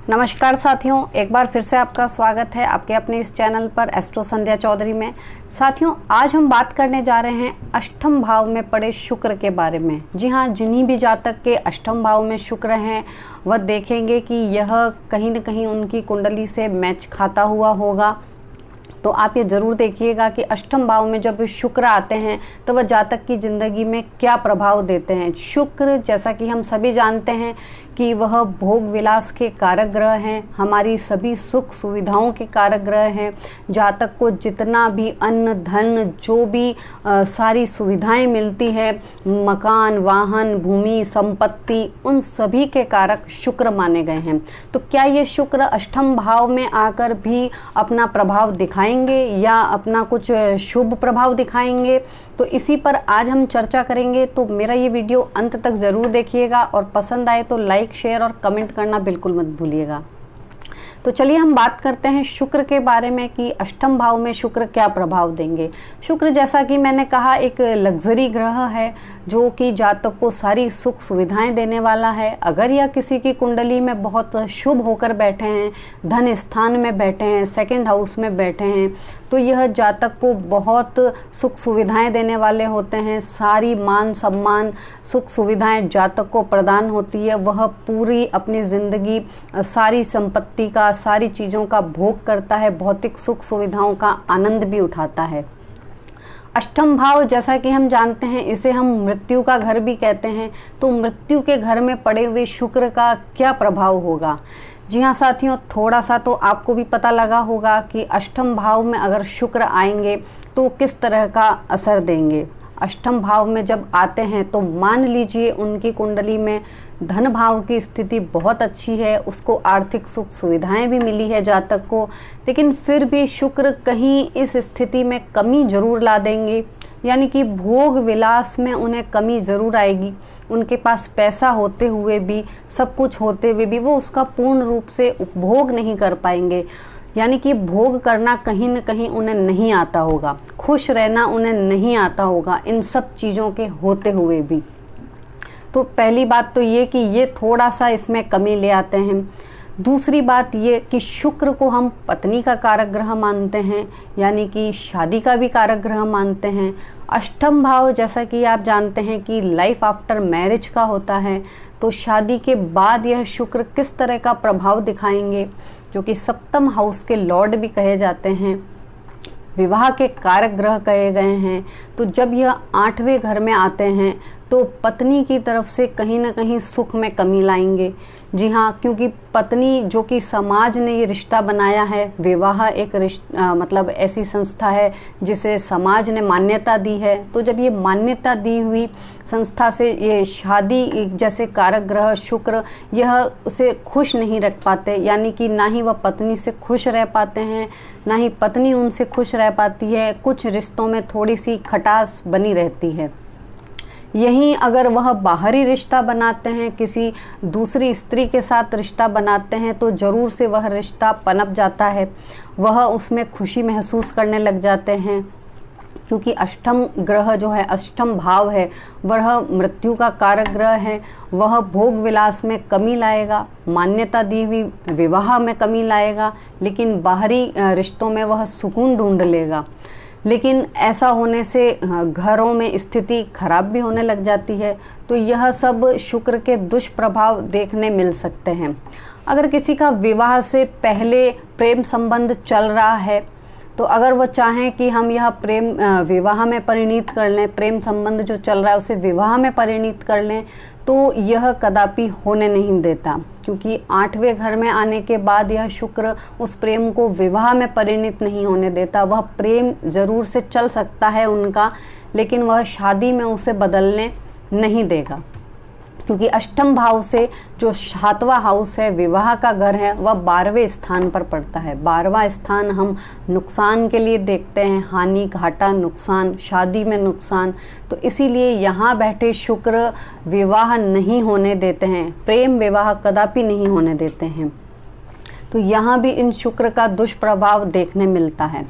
नमस्कार साथियों, एक बार फिर से आपका स्वागत है आपके अपने इस चैनल पर एस्ट्रो संध्या चौधरी में। साथियों, आज हम बात करने जा रहे हैं अष्टम भाव में पड़े शुक्र के बारे में। जी हाँ, जिन्हीं भी जातक के अष्टम भाव में शुक्र हैं वह देखेंगे कि यह कहीं न कहीं उनकी कुंडली से मैच खाता हुआ होगा। तो आप ये ज़रूर देखिएगा कि अष्टम भाव में जब शुक्र आते हैं तो वह जातक की ज़िंदगी में क्या प्रभाव देते हैं। शुक्र, जैसा कि हम सभी जानते हैं कि वह भोग विलास के कारक ग्रह हैं, हमारी सभी सुख सुविधाओं के कारक ग्रह हैं। जातक को जितना भी अन्न धन जो भी सारी सुविधाएं मिलती है, मकान वाहन भूमि संपत्ति, उन सभी के कारक शुक्र माने गए हैं। तो क्या ये शुक्र अष्टम भाव में आकर भी अपना प्रभाव दिखाएंगे या अपना कुछ शुभ प्रभाव दिखाएंगे? तो इसी पर आज हम चर्चा करेंगे। तो मेरा ये वीडियो अंत तक ज़रूर देखिएगा और पसंद आए तो लाइक शेयर और कमेंट करना बिल्कुल मत भूलिएगा। तो चलिए हम बात करते हैं शुक्र के बारे में कि अष्टम भाव में शुक्र क्या प्रभाव देंगे। शुक्र, जैसा कि मैंने कहा, एक लग्जरी ग्रह है जो कि जातक को सारी सुख सुविधाएं देने वाला है। अगर यह किसी की कुंडली में बहुत शुभ होकर बैठे हैं, धन स्थान में बैठे हैं, सेकंड हाउस में बैठे हैं, तो यह जातक को बहुत सुख सुविधाएं देने वाले होते हैं। सारी मान सम्मान सुख सुविधाएं जातक को प्रदान होती है। वह पूरी अपनी ज़िंदगी सारी संपत्ति का, सारी चीज़ों का भोग करता है, भौतिक सुख सुविधाओं का आनंद भी उठाता है। अष्टम भाव, जैसा कि हम जानते हैं, इसे हम मृत्यु का घर भी कहते हैं। तो मृत्यु के घर में पड़े हुए शुक्र का क्या प्रभाव होगा? जी हाँ साथियों, थोड़ा सा तो आपको भी पता लगा होगा कि अष्टम भाव में अगर शुक्र आएंगे तो किस तरह का असर देंगे। अष्टम भाव में जब आते हैं तो मान लीजिए उनकी कुंडली में धन भाव की स्थिति बहुत अच्छी है, उसको आर्थिक सुख सुविधाएं भी मिली है जातक को, लेकिन फिर भी शुक्र कहीं इस स्थिति में कमी जरूर ला देंगे। यानी कि भोग विलास में उन्हें कमी ज़रूर आएगी। उनके पास पैसा होते हुए भी, सब कुछ होते हुए भी वो उसका पूर्ण रूप से उपभोग नहीं कर पाएंगे। यानी कि भोग करना कहीं न कहीं उन्हें नहीं आता होगा, खुश रहना उन्हें नहीं आता होगा इन सब चीज़ों के होते हुए भी। तो पहली बात तो ये कि ये थोड़ा सा इसमें कमी ले आते हैं। दूसरी बात ये कि शुक्र को हम पत्नी का कारक ग्रह मानते हैं, यानी कि शादी का भी कारक ग्रह मानते हैं। अष्टम भाव, जैसा कि आप जानते हैं कि लाइफ आफ्टर मैरिज का होता है। तो शादी के बाद यह शुक्र किस तरह का प्रभाव दिखाएंगे, जो कि सप्तम हाउस के लॉर्ड भी कहे जाते हैं, विवाह के कारक ग्रह कहे गए हैं। तो जब यह 8वें घर में आते हैं तो पत्नी की तरफ से कहीं ना कहीं सुख में कमी लाएंगे। जी हाँ, क्योंकि पत्नी, जो कि समाज ने ये रिश्ता बनाया है, विवाह एक मतलब ऐसी संस्था है जिसे समाज ने मान्यता दी है। तो जब ये मान्यता दी हुई संस्था से ये शादी जैसे कारक ग्रह शुक्र, यह उसे खुश नहीं रख पाते। यानी कि ना ही वह पत्नी से खुश रह पाते हैं, ना ही पत्नी उनसे खुश रह पाती है। कुछ रिश्तों में थोड़ी सी खटास बनी रहती है। यहीं अगर वह बाहरी रिश्ता बनाते हैं, किसी दूसरी स्त्री के साथ रिश्ता बनाते हैं, तो ज़रूर से वह रिश्ता पनप जाता है। वह उसमें खुशी महसूस करने लग जाते हैं, क्योंकि अष्टम ग्रह जो है, अष्टम भाव है, वह मृत्यु का कारक ग्रह है। वह भोग विलास में कमी लाएगा, मान्यता दी हुई विवाह में कमी लाएगा, लेकिन बाहरी रिश्तों में वह सुकून ढूंढ लेगा। लेकिन ऐसा होने से घरों में स्थिति खराब भी होने लग जाती है। तो यह सब शुक्र के दुष्प्रभाव देखने मिल सकते हैं। अगर किसी का विवाह से पहले प्रेम संबंध चल रहा है, तो अगर वह चाहें कि हम यह प्रेम विवाह में परिणित कर लें, प्रेम संबंध जो चल रहा है उसे विवाह में परिणित कर लें, तो यह कदापि होने नहीं देता। क्योंकि 8वें घर में आने के बाद यह शुक्र उस प्रेम को विवाह में परिणित नहीं होने देता। वह प्रेम ज़रूर से चल सकता है उनका, लेकिन वह शादी में उसे बदलने नहीं देगा। क्योंकि अष्टम भाव से जो 7वां हाउस है, विवाह का घर है, वह 12वें स्थान पर पड़ता है। 12वां स्थान हम नुकसान के लिए देखते हैं, हानि घाटा नुकसान, शादी में नुकसान। तो इसीलिए यहाँ बैठे शुक्र विवाह नहीं होने देते हैं, प्रेम विवाह कदापि नहीं होने देते हैं। तो यहाँ भी इन शुक्र का दुष्प्रभाव देखने मिलता है।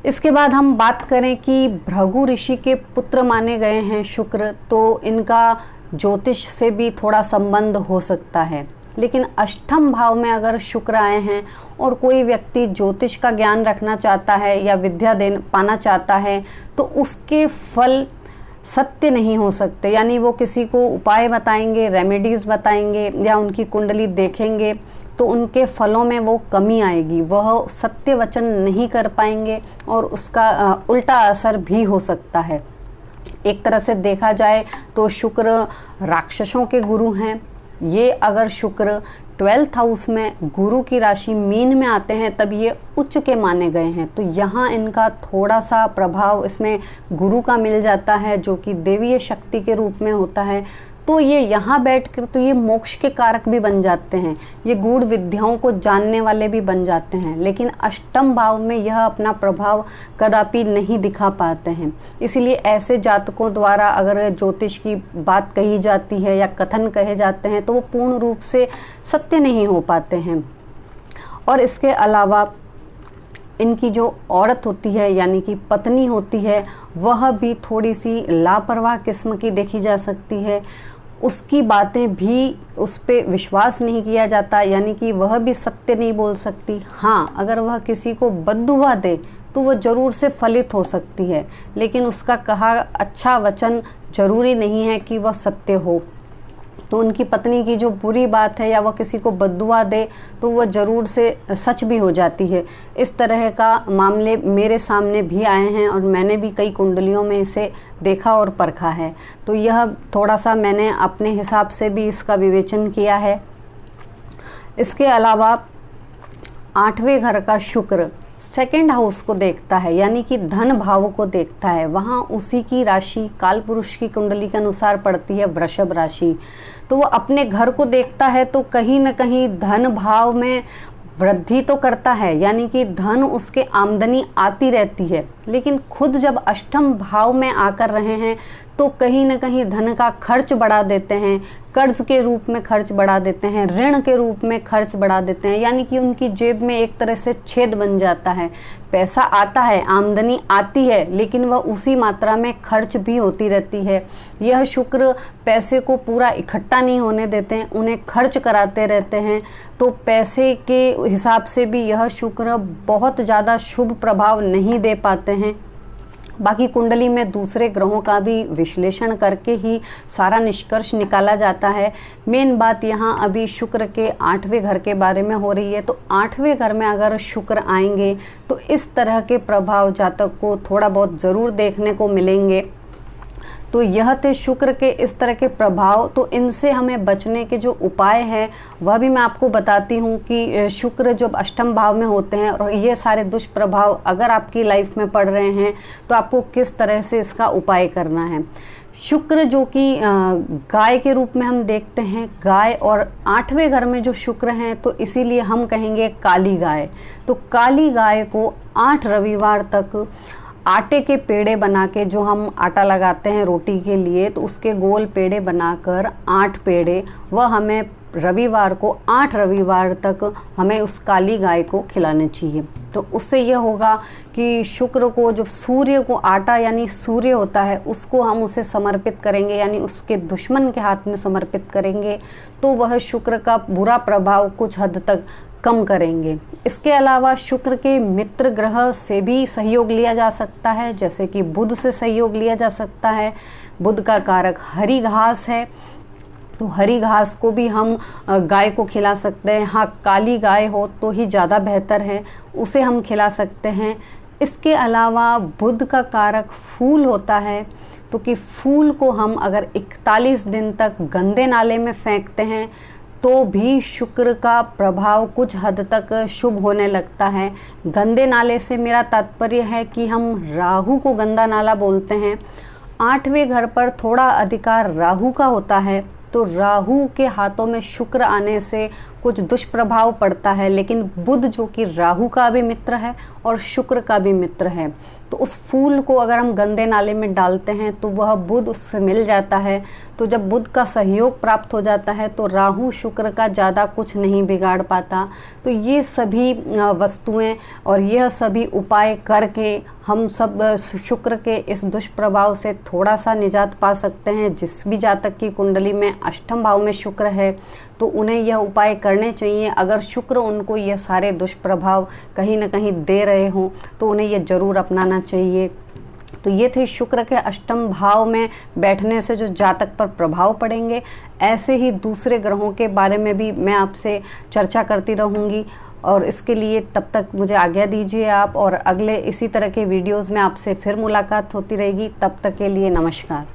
इसके बाद हम बात करें कि भृगु ऋषि के पुत्र माने गए हैं शुक्र, तो इनका ज्योतिष से भी थोड़ा संबंध हो सकता है। लेकिन अष्टम भाव में अगर शुक्र आए हैं और कोई व्यक्ति ज्योतिष का ज्ञान रखना चाहता है या विद्या पाना चाहता है तो उसके फल सत्य नहीं हो सकते। यानी वो किसी को उपाय बताएंगे, रेमेडीज़ बताएंगे या उनकी कुंडली देखेंगे तो उनके फलों में वो कमी आएगी, वह सत्य वचन नहीं कर पाएंगे और उसका उल्टा असर भी हो सकता है। एक तरह से देखा जाए तो शुक्र राक्षसों के गुरु हैं। ये अगर शुक्र 12th हाउस में गुरु की राशि मीन में आते हैं तब ये उच्च के माने गए हैं। तो यहाँ इनका थोड़ा सा प्रभाव इसमें गुरु का मिल जाता है जो कि देवीय शक्ति के रूप में होता है। तो ये यहाँ बैठकर तो ये मोक्ष के कारक भी बन जाते हैं, ये गूढ़ विद्याओं को जानने वाले भी बन जाते हैं। लेकिन अष्टम भाव में यह अपना प्रभाव कदापि नहीं दिखा पाते हैं। इसीलिए ऐसे जातकों द्वारा अगर ज्योतिष की बात कही जाती है या कथन कहे जाते हैं तो वो पूर्ण रूप से सत्य नहीं हो पाते हैं। और इसके अलावा इनकी जो औरत होती है यानी कि पत्नी होती है वह भी थोड़ी सी लापरवाह किस्म की देखी जा सकती है। उसकी बातें भी उस पर विश्वास नहीं किया जाता, यानी कि वह भी सत्य नहीं बोल सकती। हाँ, अगर वह किसी को बद्दुआ दे तो वह ज़रूर से फलित हो सकती है, लेकिन उसका कहा अच्छा वचन ज़रूरी नहीं है कि वह सत्य हो। तो उनकी पत्नी की जो बुरी बात है या वह किसी को बद्दुआ दे तो वह ज़रूर से सच भी हो जाती है। इस तरह का मामले मेरे सामने भी आए हैं और मैंने भी कई कुंडलियों में इसे देखा और परखा है। तो यह थोड़ा सा मैंने अपने हिसाब से भी इसका विवेचन किया है। इसके अलावा 8वें घर का शुक्र 2nd हाउस को देखता है, यानी कि धन भाव को देखता है। वहाँ उसी की राशि काल पुरुष की कुंडली के अनुसार पड़ती है वृषभ राशि। तो वो अपने घर को देखता है तो कहीं न कहीं धन भाव में वृद्धि तो करता है, यानी कि धन उसके आमदनी आती रहती है। लेकिन खुद जब अष्टम भाव में आकर रहे हैं तो कहीं न कहीं धन का खर्च बढ़ा देते हैं, कर्ज के रूप में खर्च बढ़ा देते हैं, ऋण के रूप में खर्च बढ़ा देते हैं। यानी कि उनकी जेब में एक तरह से छेद बन जाता है। पैसा आता है, आमदनी आती है, लेकिन वह उसी मात्रा में खर्च भी होती रहती है। यह शुक्र पैसे को पूरा इकट्ठा नहीं होने देते हैं, उन्हें खर्च कराते रहते हैं। तो पैसे के हिसाब से भी यह शुक्र बहुत ज़्यादा शुभ प्रभाव नहीं दे पाते हैं। बाकी कुंडली में दूसरे ग्रहों का भी विश्लेषण करके ही सारा निष्कर्ष निकाला जाता है। मेन बात यहाँ अभी शुक्र के 8वें घर के बारे में हो रही है। तो 8वें घर में अगर शुक्र आएंगे तो इस तरह के प्रभाव जातक को थोड़ा बहुत ज़रूर देखने को मिलेंगे। तो यह थे शुक्र के इस तरह के प्रभाव। तो इनसे हमें बचने के जो उपाय हैं वह भी मैं आपको बताती हूँ कि शुक्र जब अष्टम भाव में होते हैं और ये सारे दुष्प्रभाव अगर आपकी लाइफ में पड़ रहे हैं तो आपको किस तरह से इसका उपाय करना है। शुक्र जो कि गाय के रूप में हम देखते हैं, गाय और 8वें घर में जो शुक्र हैं तो इसीलिए हम कहेंगे काली गाय। तो काली गाय को 8 रविवार तक आटे के पेड़े बना के, जो हम आटा लगाते हैं रोटी के लिए, तो उसके गोल पेड़े बनाकर 8 पेड़े वह हमें रविवार को 8 रविवार तक हमें उस काली गाय को खिलाने चाहिए। तो उससे यह होगा कि शुक्र को, जो सूर्य को आटा यानी सूर्य होता है, उसको हम उसे समर्पित करेंगे, यानी उसके दुश्मन के हाथ में समर्पित करेंगे तो वह शुक्र का बुरा प्रभाव कुछ हद तक कम करेंगे। इसके अलावा शुक्र के मित्र ग्रह से भी सहयोग लिया जा सकता है, जैसे कि बुध से सहयोग लिया जा सकता है। बुध का कारक हरी घास है, तो हरी घास को भी हम गाय को खिला सकते हैं। हाँ, काली गाय हो तो ही ज़्यादा बेहतर है, उसे हम खिला सकते हैं। इसके अलावा बुध का कारक फूल होता है, तो कि फूल को हम अगर 41 दिन तक गंदे नाले में फेंकते हैं तो भी शुक्र का प्रभाव कुछ हद तक शुभ होने लगता है। गंदे नाले से मेरा तात्पर्य है कि हम राहु को गंदा नाला बोलते हैं। 8वें घर पर थोड़ा अधिकार राहु का होता है, तो राहु के हाथों में शुक्र आने से कुछ दुष्प्रभाव पड़ता है। लेकिन बुध जो कि राहु का भी मित्र है और शुक्र का भी मित्र है, तो उस फूल को अगर हम गंदे नाले में डालते हैं तो वह बुध उससे मिल जाता है। तो जब बुध का सहयोग प्राप्त हो जाता है तो राहु शुक्र का ज़्यादा कुछ नहीं बिगाड़ पाता। तो ये सभी वस्तुएं और यह सभी उपाय करके हम सब शुक्र के इस दुष्प्रभाव से थोड़ा सा निजात पा सकते हैं। जिस भी जातक की कुंडली में अष्टम भाव में शुक्र है तो उन्हें यह उपाय करने चाहिए। अगर शुक्र उनको ये सारे दुष्प्रभाव कहीं ना कहीं दे रहे हों तो उन्हें यह ज़रूर अपनाना चाहिए। तो ये थे शुक्र के अष्टम भाव में बैठने से जो जातक पर प्रभाव पड़ेंगे। ऐसे ही दूसरे ग्रहों के बारे में भी मैं आपसे चर्चा करती रहूँगी, और इसके लिए तब तक मुझे आज्ञा दीजिए आप, और अगले इसी तरह के वीडियोज़ में आपसे फिर मुलाकात होती रहेगी। तब तक के लिए नमस्कार।